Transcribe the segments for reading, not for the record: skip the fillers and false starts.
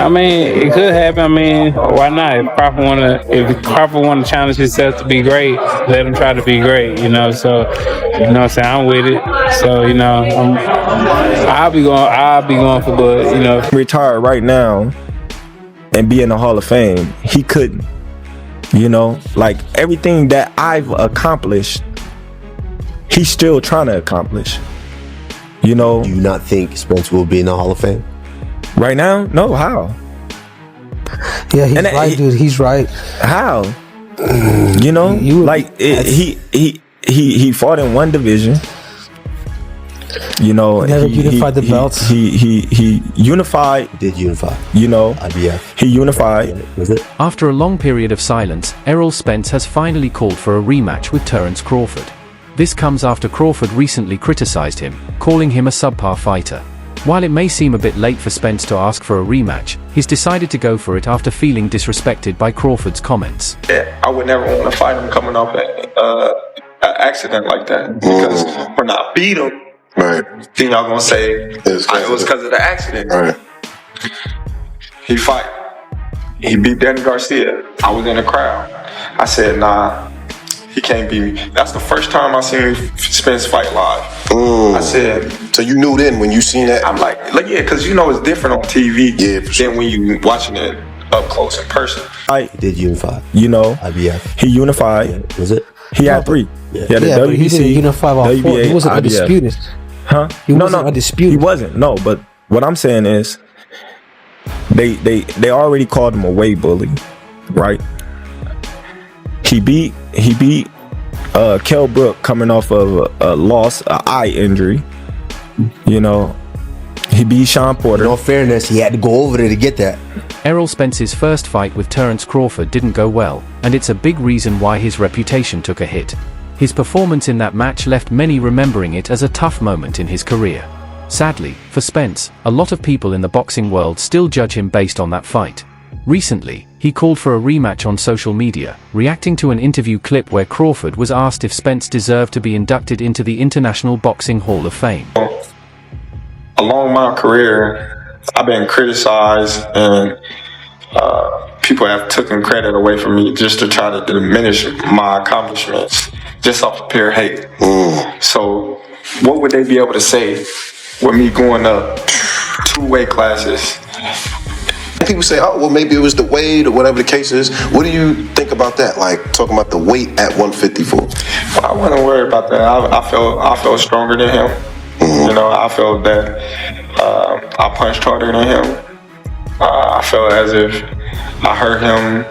I mean, it could happen. I mean, why not? If Crawford wanna challenge himself to be great, let him try to be great. So you know what I'm saying, I'm with it. So I'll be going for Bud. Retired right now and be in the Hall of Fame, he couldn't. Like everything that I've accomplished, he's still trying to accomplish. Do you not think Spence will be in the Hall of Fame? Right now? No, how? Yeah, he's right, dude. He's right. How? He fought in one division. Never unified the belts. He unified. Did unify. IBF. He unified. Was it? After a long period of silence, Errol Spence has finally called for a rematch with Terence Crawford. This comes after Crawford recently criticized him, calling him a subpar fighter. While it may seem a bit late for Spence to ask for a rematch, he's decided to go for it after feeling disrespected by Crawford's comments. I would never want to fight him coming off an accident like that. Because when I beat him, right, then y'all gonna say it was because of the accident. Right. He beat Danny Garcia. I was in the crowd. I said, nah, he can't beat me. That's the first time I seen Spence fight live. I said, so you knew then when you seen that? I'm like yeah, because it's different on TV sure. than when you watching it up close in person. He did unify. IBF. He unified. Was it? He had 3. Yeah, he had the WBC, but he didn't unify all 4. He wasn't undisputed. Huh? He wasn't undisputed. He wasn't. No, but what I'm saying is, they already called him a weight bully, right? He beat Kell Brook coming off of a loss, an eye injury. He beat Sean Porter. In all fairness, he had to go over there to get that. Errol Spence's first fight with Terence Crawford didn't go well, and it's a big reason why his reputation took a hit. His performance in that match left many remembering it as a tough moment in his career. Sadly, for Spence, a lot of people in the boxing world still judge him based on that fight. Recently, he called for a rematch on social media, reacting to an interview clip where Crawford was asked if Spence deserved to be inducted into the International Boxing Hall of Fame. Along my career, I've been criticized and people have taken credit away from me just to try to diminish my accomplishments just off of pure hate. So what would they be able to say with me going up 2 weight classes? People say, oh, well, maybe it was the weight or whatever the case is. What do you think about that? Like, talking about the weight at 154? Well, I wasn't worried about that. I felt stronger than him. I felt that I punched harder than him. I felt as if I hurt him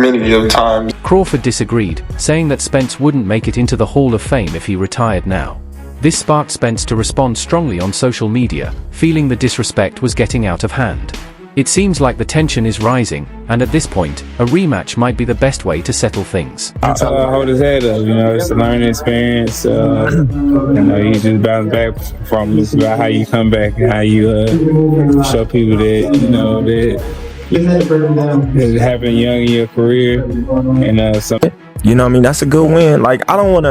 many of times. Crawford disagreed, saying that Spence wouldn't make it into the Hall of Fame if he retired now. This sparked Spence to respond strongly on social media, feeling the disrespect was getting out of hand. It seems like the tension is rising, and at this point, a rematch might be the best way to settle things. Hold his head up, it's a learning experience. You just bounce back from it. It's about how you come back and how you show people that, it happened young in your career. And that's a good win. Like, I don't want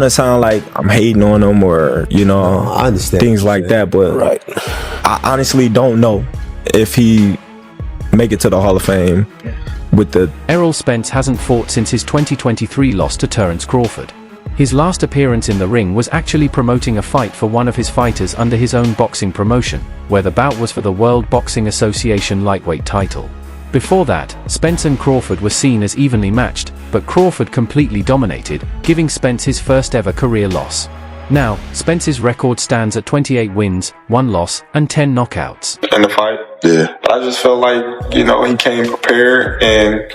to sound like I'm hating on him or, I understand things like that, but right. I honestly don't know if he make it to the Hall of Fame with the... Errol Spence hasn't fought since his 2023 loss to Terence Crawford. His last appearance in the ring was actually promoting a fight for one of his fighters under his own boxing promotion, where the bout was for the World Boxing Association lightweight title. Before that, Spence and Crawford were seen as evenly matched, but Crawford completely dominated, giving Spence his first ever career loss. Now, Spence's record stands at 28 wins, 1 loss, and 10 knockouts. In the fight? Yeah. But I just felt like, he came prepared and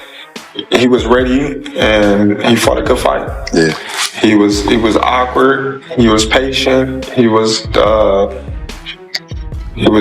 he was ready and he fought a good fight. Yeah. He was awkward, he was patient, he was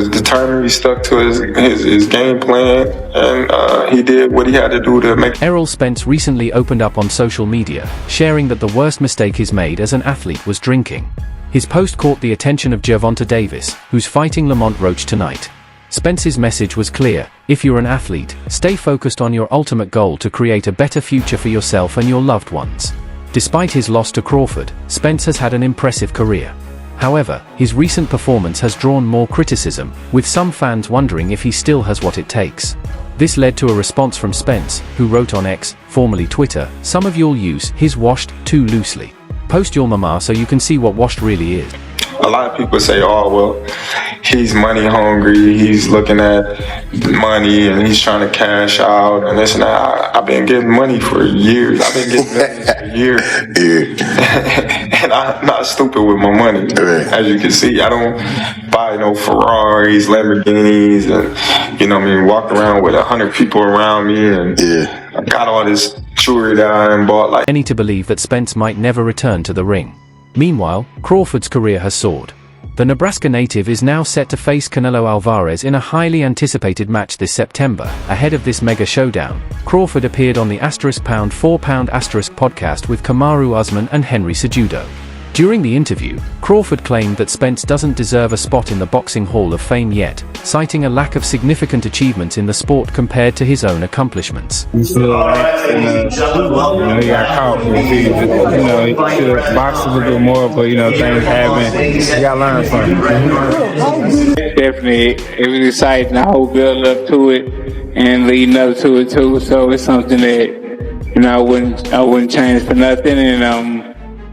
determined, he stuck to his game plan, and he did what he had to do to make... Errol Spence recently opened up on social media, sharing that the worst mistake he's made as an athlete was drinking. His post caught the attention of Gervonta Davis, who's fighting Lamont Roach tonight. Spence's message was clear: if you're an athlete, stay focused on your ultimate goal to create a better future for yourself and your loved ones. Despite his loss to Crawford, Spence has had an impressive career. However, his recent performance has drawn more criticism, with some fans wondering if he still has what it takes. This led to a response from Spence, who wrote on X, formerly Twitter, "Some of y'all use his washed too loosely. Post your mama so you can see what washed really is." A lot of people say, oh, well, he's money hungry, he's looking at money and he's trying to cash out and this and that. I've been getting money for years. I've been getting millions for years. And I'm not stupid with my money. As you can see, I don't buy no Ferraris, Lamborghinis, and, you know what I mean, walk around with 100 people around me and I got all this jewelry that I done bought. Like, Any to believe that Spence might never return to the ring. Meanwhile, Crawford's career has soared. The Nebraska native is now set to face Canelo Alvarez in a highly anticipated match this September. Ahead of this mega showdown, Crawford appeared on the *4# podcast with Kamaru Usman and Henry Cejudo. During the interview, Crawford claimed that Spence doesn't deserve a spot in the Boxing Hall of Fame yet, citing a lack of significant achievements in the sport compared to his own accomplishments. You feel like, he got caught. He should have boxed a little bit more, but, things happen. You got to learn from it. Definitely, it was exciting. I whole build up to it and leading up to it, too. So it's something that, I wouldn't change for nothing. And,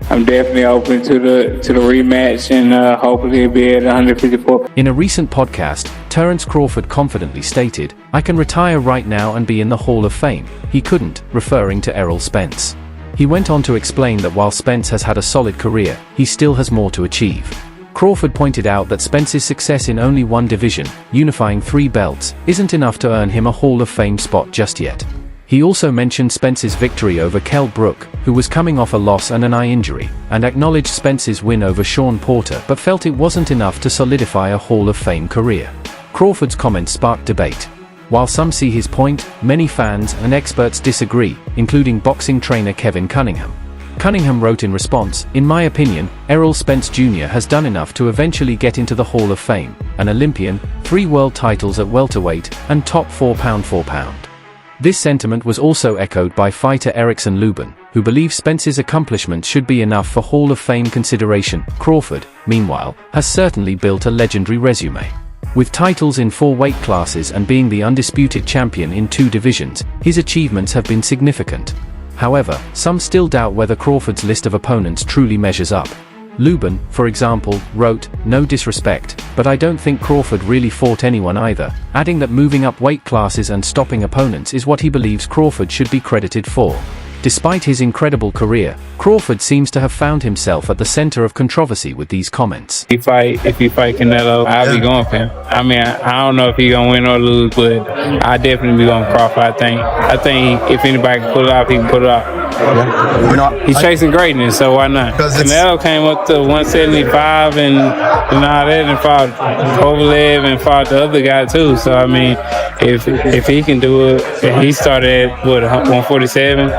I'm definitely open to the rematch and hopefully it'll be at 154. In a recent podcast, Terence Crawford confidently stated, "I can retire right now and be in the Hall of Fame." He couldn't, referring to Errol Spence. He went on to explain that while Spence has had a solid career, he still has more to achieve. Crawford pointed out that Spence's success in only one division, unifying 3 belts, isn't enough to earn him a Hall of Fame spot just yet. He also mentioned Spence's victory over Kell Brook, who was coming off a loss and an eye injury, and acknowledged Spence's win over Sean Porter but felt it wasn't enough to solidify a Hall of Fame career. Crawford's comments sparked debate. While some see his point, many fans and experts disagree, including boxing trainer Kevin Cunningham. Cunningham wrote in response, "In my opinion, Errol Spence Jr. has done enough to eventually get into the Hall of Fame, an Olympian, 3 world titles at welterweight, and top 4 pound for pound." This sentiment was also echoed by fighter Erickson Lubin, who believes Spence's accomplishments should be enough for Hall of Fame consideration. Crawford, meanwhile, has certainly built a legendary resume. With titles in 4 weight classes and being the undisputed champion in 2 divisions, his achievements have been significant. However, some still doubt whether Crawford's list of opponents truly measures up. Lubin, for example, wrote, "No disrespect, but I don't think Crawford really fought anyone either," adding that moving up weight classes and stopping opponents is what he believes Crawford should be credited for. Despite his incredible career, Crawford seems to have found himself at the center of controversy with these comments. If he fight Canelo, I'll be going for him. I mean, I don't know if he's gonna win or lose, but I definitely be going Crawford. I think if anybody can pull it off, he can pull it off. He's chasing greatness, so why not? Canelo came up to 175 and all that, and fought Kovalev and fought the other guy too. So I mean, if he can do it, he started at 147.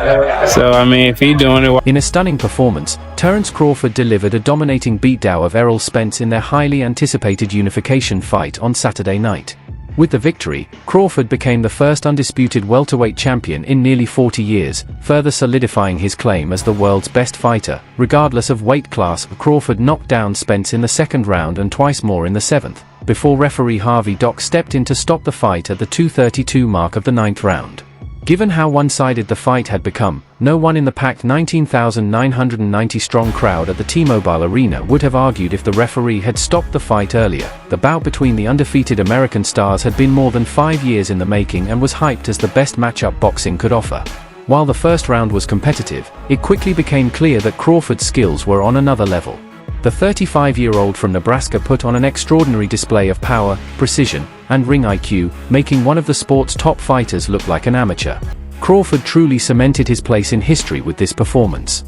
So I mean, if he's doing it. In a stunning performance, Terence Crawford delivered a dominating beatdown of Errol Spence in their highly anticipated unification fight on Saturday night. With the victory, Crawford became the first undisputed welterweight champion in nearly 40 years, further solidifying his claim as the world's best fighter. Regardless of weight class, Crawford knocked down Spence in the 2nd round and twice more in the 7th, before referee Harvey Dock stepped in to stop the fight at the 2:32 mark of the 9th round. Given how one-sided the fight had become, no one in the packed 19,990-strong crowd at the T-Mobile Arena would have argued if the referee had stopped the fight earlier. The bout between the undefeated American stars had been more than 5 years in the making and was hyped as the best matchup boxing could offer. While the first round was competitive, it quickly became clear that Crawford's skills were on another level. The 35-year-old from Nebraska put on an extraordinary display of power, precision, and ring IQ, making one of the sport's top fighters look like an amateur. Crawford truly cemented his place in history with this performance.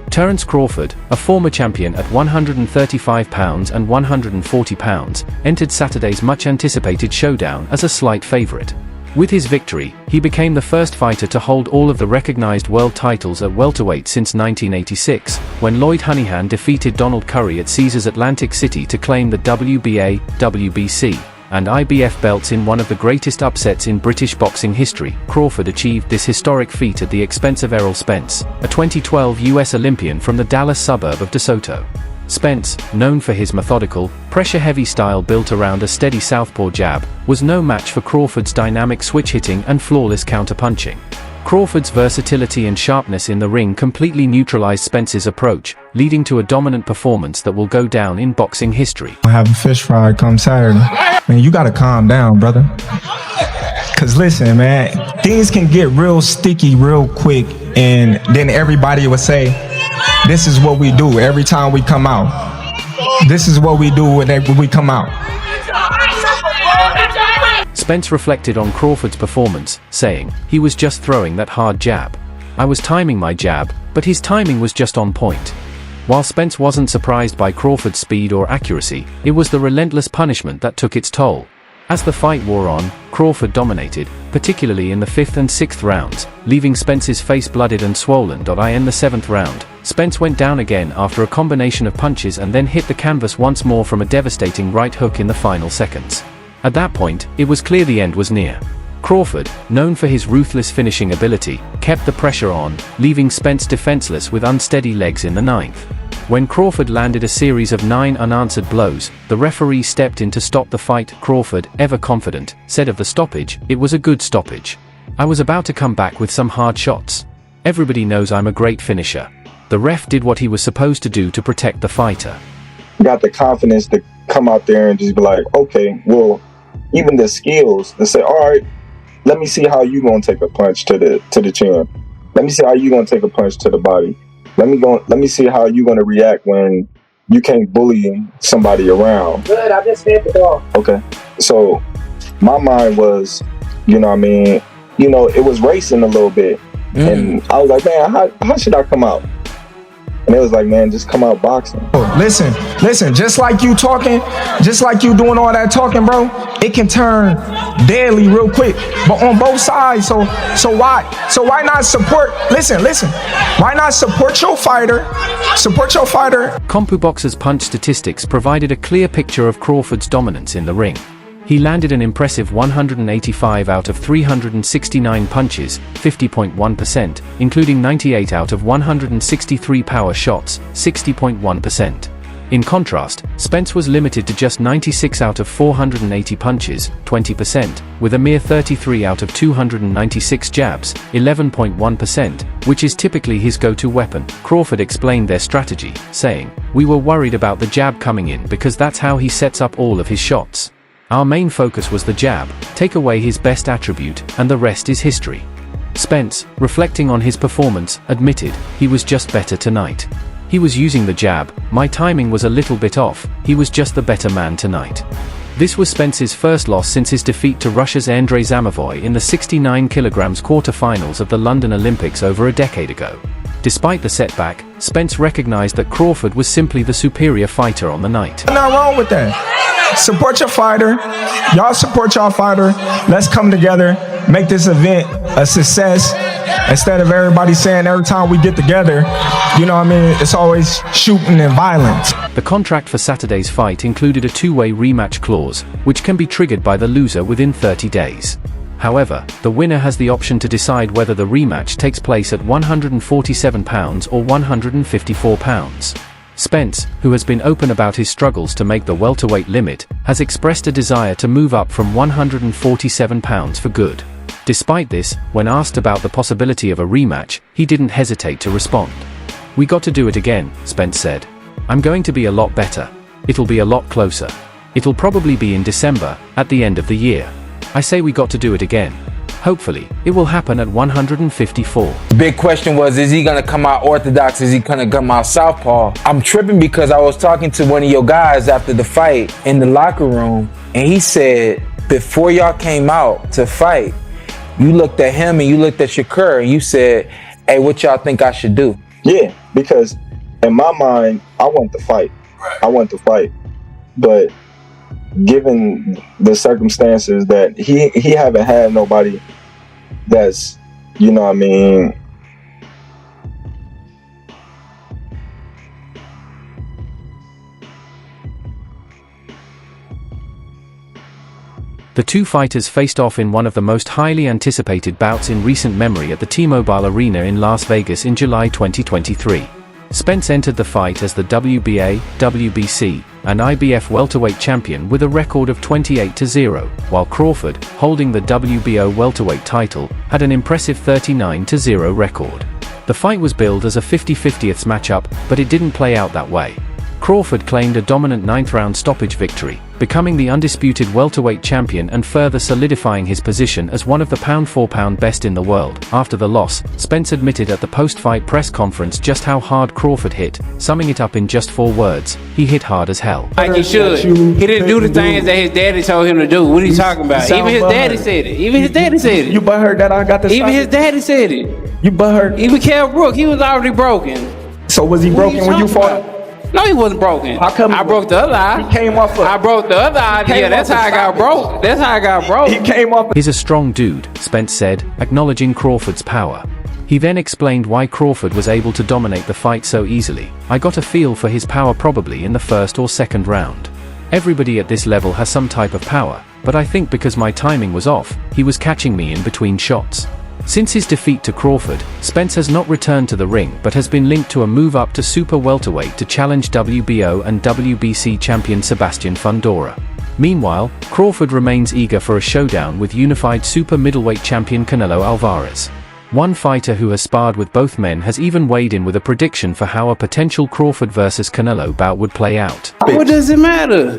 Terence Crawford, a former champion at 135 pounds and 140 pounds, entered Saturday's much-anticipated showdown as a slight favorite. With his victory, he became the first fighter to hold all of the recognized world titles at welterweight since 1986, when Lloyd Honehan defeated Donald Curry at Caesars Atlantic City to claim the WBA, WBC, and IBF belts in one of the greatest upsets in British boxing history. Crawford achieved this historic feat at the expense of Errol Spence, a 2012 US Olympian from the Dallas suburb of DeSoto. Spence, known for his methodical, pressure-heavy style built around a steady southpaw jab, was no match for Crawford's dynamic switch-hitting and flawless counter-punching. Crawford's versatility and sharpness in the ring completely neutralized Spence's approach, leading to a dominant performance that will go down in boxing history. I have a fish fry come Saturday. Man, you gotta calm down, brother. Cause listen, man, things can get real sticky real quick, and then everybody would say, this is what we do every time we come out. This is what we do when we come out. Spence reflected on Crawford's performance, saying, "He was just throwing that hard jab. I was timing my jab, but his timing was just on point." While Spence wasn't surprised by Crawford's speed or accuracy, it was the relentless punishment that took its toll. As the fight wore on, Crawford dominated, particularly in the 5th and 6th rounds, leaving Spence's face blooded and swollen. In the 7th round, Spence went down again after a combination of punches and then hit the canvas once more from a devastating right hook in the final seconds. At that point, it was clear the end was near. Crawford, known for his ruthless finishing ability, kept the pressure on, leaving Spence defenseless with unsteady legs in the 9th. When Crawford landed a series of 9 unanswered blows, the referee stepped in to stop the fight. Crawford, ever confident, said of the stoppage, "It was a good stoppage. I was about to come back with some hard shots. Everybody knows I'm a great finisher. The ref did what he was supposed to do to protect the fighter." Got the confidence to come out there and just be like, okay, well, even the skills to say, all right, let me see how you gonna take a punch to the chin. Let me see how you gonna take a punch to the body. Let me see how you gonna react when you can't bully somebody around. Good, I just hit the ball. Okay. So my mind was, you know what I mean, you know, it was racing a little bit. And I was like, man, how should I come out? And it was like, man, just come out boxing. Listen, just like you talking, just like you doing all that talking, bro, it can turn deadly real quick. But on both sides, so why not support, listen, why not support your fighter? Support your fighter. CompuBoxer's punch statistics provided a clear picture of Crawford's dominance in the ring. He landed an impressive 185 out of 369 punches, 50.1%, including 98 out of 163 power shots, 60.1%. In contrast, Spence was limited to just 96 out of 480 punches, 20%, with a mere 33 out of 296 jabs, 11.1%, which is typically his go-to weapon. Crawford explained their strategy, saying, "We were worried about the jab coming in because that's how he sets up all of his shots. Our main focus was the jab, take away his best attribute, and the rest is history." Spence, reflecting on his performance, admitted, "He was just better tonight. He was using the jab, my timing was a little bit off, he was just the better man tonight." This was Spence's first loss since his defeat to Russia's Andrei Zamovoy in the 69 kg quarter-finals of the London Olympics over a decade ago. Despite the setback, Spence recognized that Crawford was simply the superior fighter on the night. Nothing wrong with that. Support your fighter. Y'all support your fighter. Let's come together, make this event a success. Instead of everybody saying every time we get together, you know what I mean, it's always shooting and violence. The contract for Saturday's fight included a two-way rematch clause, which can be triggered by the loser within 30 days. However, the winner has the option to decide whether the rematch takes place at 147 pounds or 154 pounds. Spence, who has been open about his struggles to make the welterweight limit, has expressed a desire to move up from 147 pounds for good. Despite this, when asked about the possibility of a rematch, he didn't hesitate to respond. "We got to do it again," Spence said. "I'm going to be a lot better. It'll be a lot closer. It'll probably be in December, at the end of the year. I say we got to do it again. Hopefully, it will happen at 154. The big question was, is he gonna come out orthodox? Is he gonna come out southpaw? I'm tripping because I was talking to one of your guys after the fight in the locker room, and he said, before y'all came out to fight, you looked at him and you looked at Shakur and you said, hey, what y'all think I should do? Yeah, because in my mind, I want to fight. I want to fight. But given the circumstances that he haven't had nobody that's, you know what I mean, The two fighters faced off in one of the most highly anticipated bouts in recent memory at the T-Mobile Arena in Las Vegas in July 2023. Spence entered the fight as the WBA, WBC, and IBF welterweight champion with a record of 28-0, while Crawford, holding the WBO welterweight title, had an impressive 39-0 record. The fight was billed as a 50-50th matchup, but it didn't play out that way. Crawford claimed a dominant 9th-round stoppage victory, becoming the undisputed welterweight champion and further solidifying his position as one of the pound-for-pound best in the world. After the loss, Spence admitted at the post-fight press conference just how hard Crawford hit, summing it up in just 4 words: he hit hard as hell. Like he should. He didn't do the things that his daddy told him to do. What are you talking about? Even his daddy said it. Even his daddy said it. You butthurt that I got the Even his daddy said it. You butthurt. Even Kell Brook, he was already broken. So was he broken when you fought? No, he wasn't broken. How come I broke the other eye. He came off I broke the other eye. Yeah, that's how I got broke. That's how I got broke. He came off. He's a strong dude, Spence said, acknowledging Crawford's power. He then explained why Crawford was able to dominate the fight so easily. I got a feel for his power probably in the first or second round. Everybody at this level has some type of power, but I think because my timing was off, he was catching me in between shots. Since his defeat to Crawford, Spence has not returned to the ring but has been linked to a move up to super welterweight to challenge WBO and WBC champion Sebastian Fundora. Meanwhile, Crawford remains eager for a showdown with unified super middleweight champion Canelo Alvarez. One fighter who has sparred with both men has even weighed in with a prediction for how a potential Crawford versus Canelo bout would play out. What does it matter?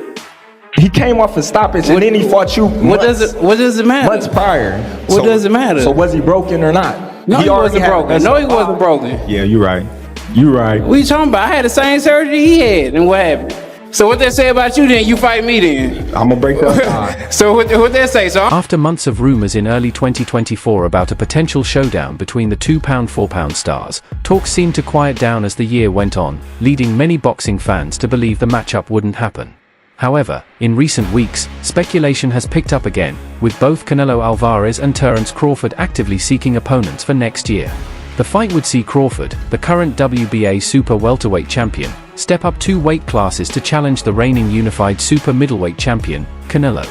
He came off a stoppage and then he fought you What does it matter? months prior. What does it matter? So was he broken or not? No, he wasn't broken. No, he wasn't broken. Yeah, you're right. You're right. What you talking about? I had the same surgery he had, and what happened? So what they say about you then? You fight me then? I'm gonna break that. So what they say? So after months of rumors in early 2024 about a potential showdown between the two pound-for-pound stars, talks seemed to quiet down as the year went on, leading many boxing fans to believe the matchup wouldn't happen. However, in recent weeks, speculation has picked up again, with both Canelo Alvarez and Terence Crawford actively seeking opponents for next year. The fight would see Crawford, the current WBA super welterweight champion, step up 2 weight classes to challenge the reigning unified super middleweight champion, Canelo.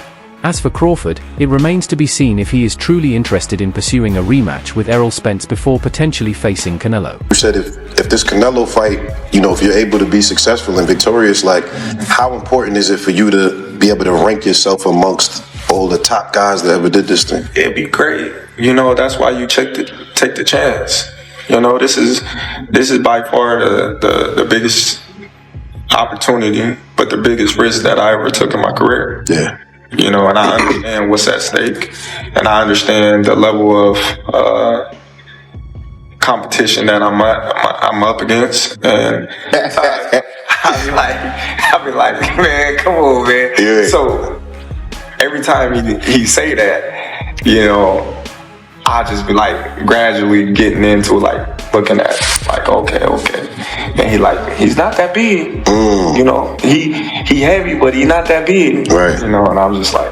As for Crawford, it remains to be seen if he is truly interested in pursuing a rematch with Errol Spence before potentially facing Canelo. You said if this Canelo fight, if you're able to be successful and victorious, like how important is it for you to be able to rank yourself amongst all the top guys that ever did this thing? It'd be great. That's why you take the chance. This is by far the biggest opportunity, but the biggest risk that I ever took in my career. Yeah. And I understand what's at stake, and I understand the level of competition that I'm up against, and I be like, man, come on, man. Yeah. So every time he say that, I just be like gradually getting into looking at okay, and he's not that big, he heavy, but he's not that big, right? And I'm just like,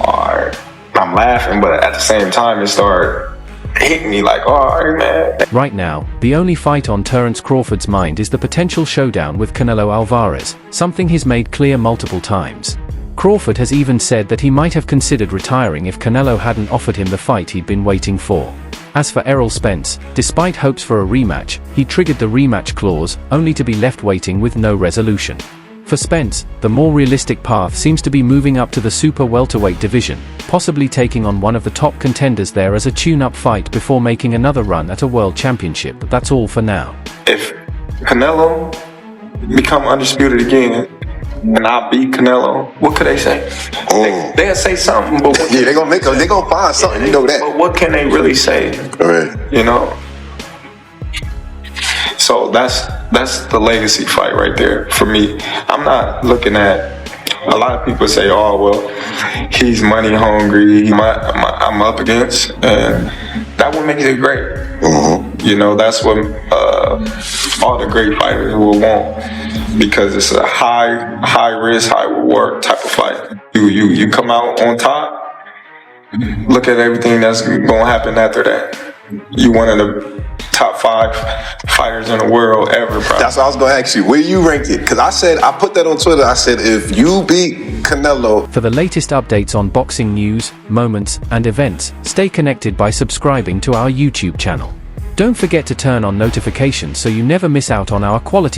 all right, I'm laughing, but at the same time it started hitting me like, all right, man. Right now, the only fight on Terence Crawford's mind is the potential showdown with Canelo Alvarez, something he's made clear multiple times. Crawford has even said that he might have considered retiring if Canelo hadn't offered him the fight he'd been waiting for. As for Errol Spence, despite hopes for a rematch, he triggered the rematch clause, only to be left waiting with no resolution. For Spence, the more realistic path seems to be moving up to the super welterweight division, possibly taking on one of the top contenders there as a tune-up fight before making another run at a world championship. But that's all for now. If Canelo become undisputed again, and I beat Canelo, what could they say? They'll say something, but yeah, they're gonna find something, that. But what can they really say? Right. So that's the legacy fight right there for me. I'm not looking at. A lot of people say, "Oh, well, he's money hungry." I'm up against, and that what makes it great. Mm-hmm. That's what all the great fighters will want. because it's a high risk, high reward type of fight. You come out on top. Look at everything that's gonna happen after that. You one of the top 5 fighters in the world ever, probably. That's what I was gonna ask you. Where you ranked it? Because I put that on Twitter. I said, if you beat Canelo. For the latest updates on boxing news, moments, and events, stay connected by subscribing to our YouTube channel. Don't forget to turn on notifications so you never miss out on our quality